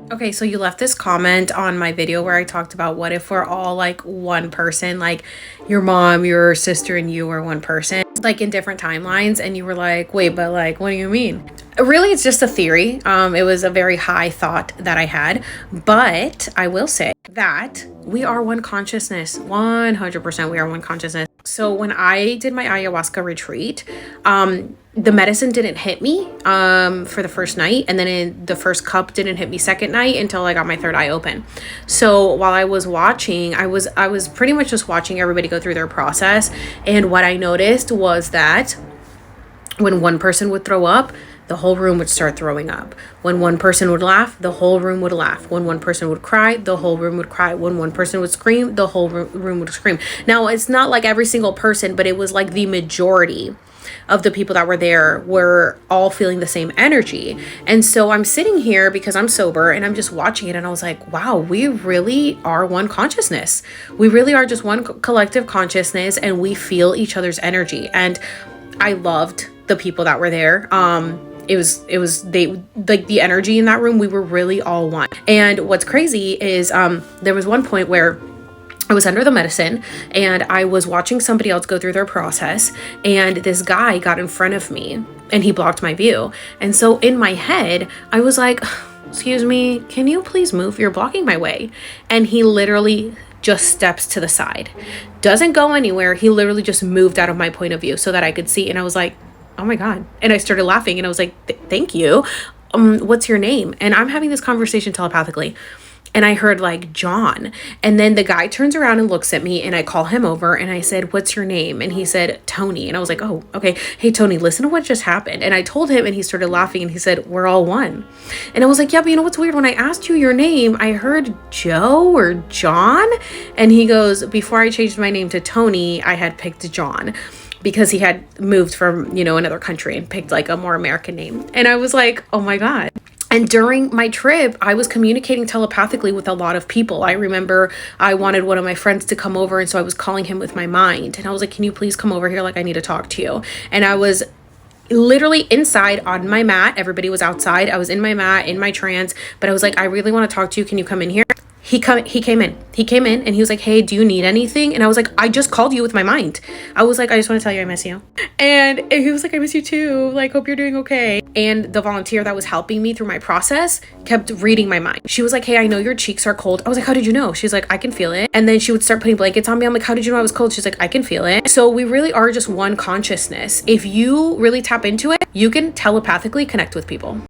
Okay, so you left this comment on my video where I talked about what if we're all like one person, like your mom, your sister, and you are one person, like in different timelines. And you were like, wait, but like, what do you mean? Really, it's just a theory. It was a very high thought that I had, but I will say that we are one consciousness, 100% we are one consciousness. So when I did my ayahuasca retreat, the medicine didn't hit me for the first night, and then the first cup didn't hit me second night until I got my third eye open. So while I was watching, I was pretty much just watching everybody go through their process, and what I noticed was that when one person would throw up, the whole room would start throwing up. When one person would laugh, the whole room would laugh. When one person would cry, the whole room would cry. When one person would scream, the whole room would scream. Now, it's not like every single person, but it was like the majority of the people that were there were all feeling the same energy. And so I'm sitting here because I'm sober and I'm just watching it, and I was like, wow, we really are one consciousness. We really are just one collective consciousness, and we feel each other's energy. And I loved the people that were there. They like the energy in that room, we were really all one. And what's crazy is there was one point where I was under the medicine and I was watching somebody else go through their process, and this guy got in front of me and he blocked my view. And so in my head, I was like, excuse me, can you please move? You're blocking my way. And he literally just steps to the side, doesn't go anywhere. He literally just moved out of my point of view so that I could see. And I was like, oh my God. And I started laughing and I was like, thank you. What's your name? And I'm having this conversation telepathically. And I heard like John. And then the guy turns around and looks at me, and I call him over and I said, what's your name? And he said, Tony. And I was like, oh, okay. Hey, Tony, listen to what just happened. And I told him, and he started laughing and he said, we're all one. And I was like, yeah, but you know what's weird? When I asked you your name, I heard Joe or John. And he goes, before I changed my name to Tony, I had picked John, because he had moved from, another country and picked like a more American name. And I was like, oh my God. And during my trip, I was communicating telepathically with a lot of people. I remember I wanted one of my friends to come over, and so I was calling him with my mind. And I was like, can you please come over here? Like, I need to talk to you. And I was literally inside on my mat. Everybody was outside. I was in my mat, in my trance. But I was like, I really want to talk to you. Can you come in here? He came in and he was like, hey, do you need anything? And I was like, I just called you with my mind. I was like, I just want to tell you I miss you. And he was like, I miss you too. Like, hope you're doing okay. And the volunteer that was helping me through my process kept reading my mind. She was like, hey, I know your cheeks are cold. I was like, how did you know? She's like, I can feel it. And then she would start putting blankets on me. I'm like, how did you know I was cold? She's like, I can feel it. So we really are just one consciousness. If you really tap into it, you can telepathically connect with people.